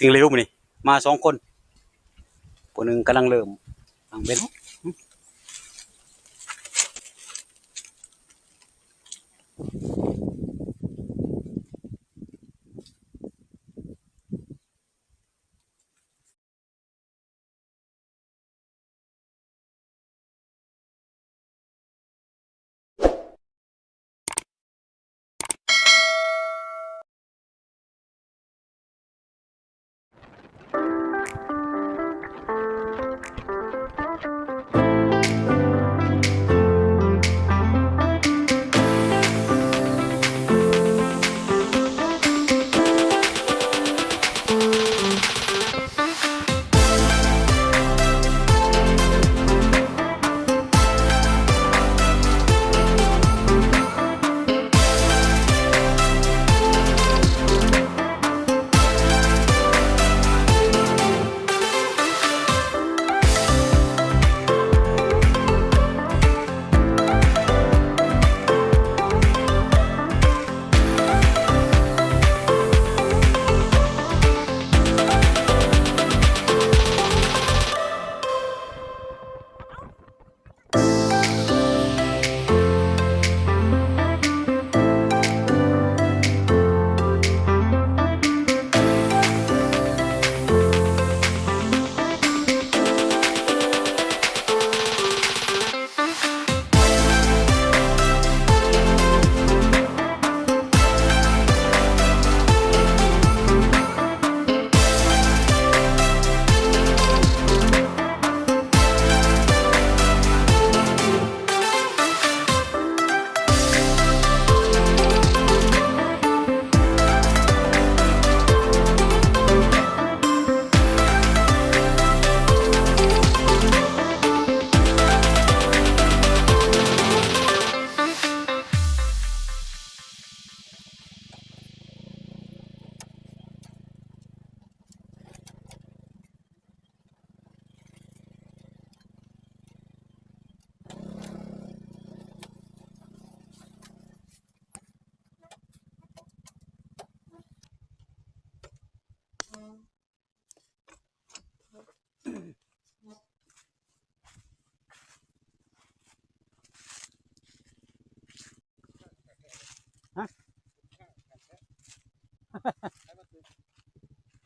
สิ่งเร็วมานี่มา2 คนคนหนึ่งกำลังเริ่มทางเบ็ดพ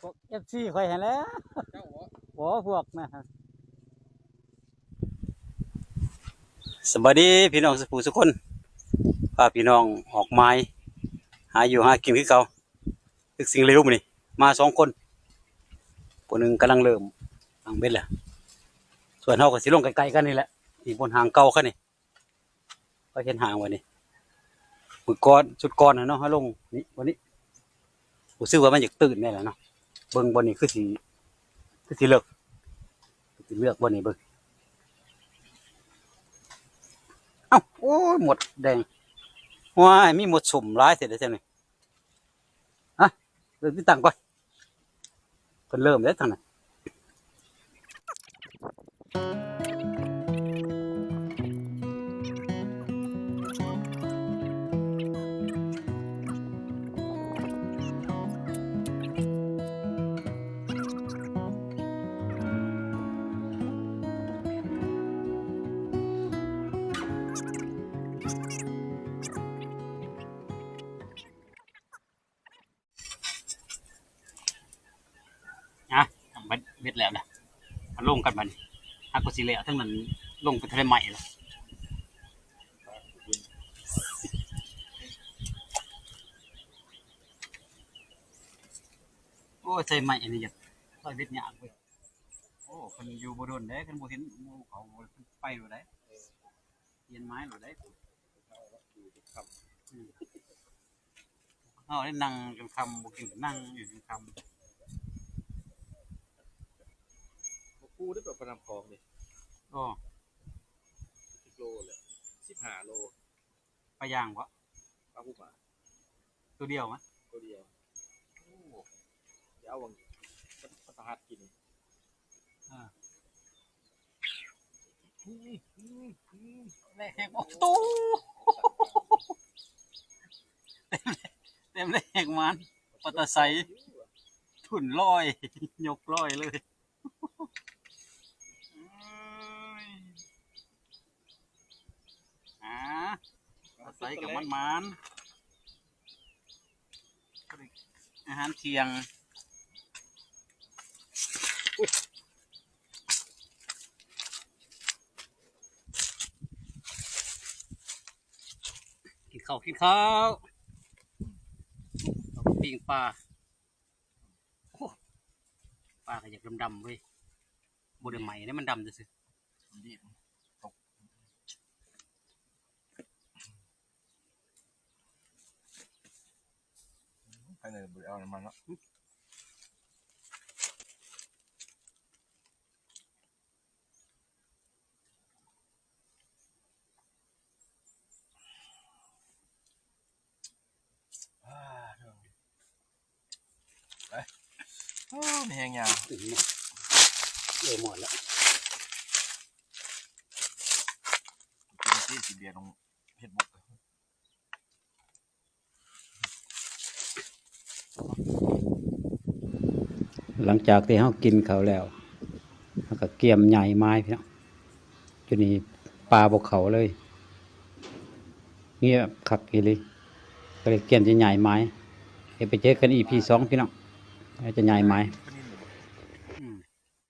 วกFCคอยเห็นแล้วโอ้พวกนะสวัสดีพี่น้องสุกคนพาพี่น้องออกไม้หาอยู่หากินคือเก่าตึกสิ่งเร็วมานี่มา2 คนคนหนึ่งกำลังเริ่มทางเบ็ดแหละส่วนเฮาก็สิลงไกลๆกันนี่แหละที่บนหางเก่าเขานี่ก็เห็นหางวันนี้มือก้อนชุดก้อนนะเนาะให้ลงนี่วันนี้ผมซื้อว่ามันอยากตื่นแน่แหละเนาะเบิ่งบนนี้คือสิเลือกบนนี้เบิ่งเอ้าโอ้ยหมดแดงว้ายมีหมดสุ่มร้ายเสร็จแล้วใช่ไหมฮะเริ่มที่ตั้งก่อนเพิ่นเริ่มแล้วทางนั้นเบ็ดแล้วนะมันลงกันมันฮักก็สิแล้วทั้งนั้นลงไปทะเลใหม่แล้วโอ้ใส่ใหม่อันนี้อยากใส่เบ็ดยากเว้ยโอ้คนอยู่บ่โดนเด้คนบ่เห็นหมู่เขาไปอยู่ได้เย็นไม้อยู่ได้เอาได้นั่งจนค่ำบ่กินก็นั่งอยู่จนค่ำคู่ได้แบบประนำคลองนี่อ๋อ10 โลเลย15 โลปลาย่างวะปลาผู้หมาตัวเดียวมั้ยตัวเดียวโอ้เดี๋ยวเอาวังประหัดกินแหกโอ้ตู้เต็มเลยแหกมันปลาตะไซ ถุนลอย ยกลอยเลยอ่าใส่กับมันอาหารเที่ยงกินข้าวปิ้งปลาโอ้ปลาก็อยากดำๆเว้ยบไดใหม่เนี่ยมันดำจะสิ ดีบตกใครเลยบุเอาน้ำมันละโอ้มีแหงยาว หมดแล้ว กินที่เบียร์ตรงเฮ็ดบุก หลังจากที่เขากินเขาแล้วเขาก็เกี่ยมใหญ่ไม้พี่น้องจุดนี้ปลาบกเขาเลยเงียบคักอีเลยก็เลยเกี่ยมจะใหญ่ไม้เดี๋ยวไปเจอกัน EP 2พี่น้องจะใหญ่ไม้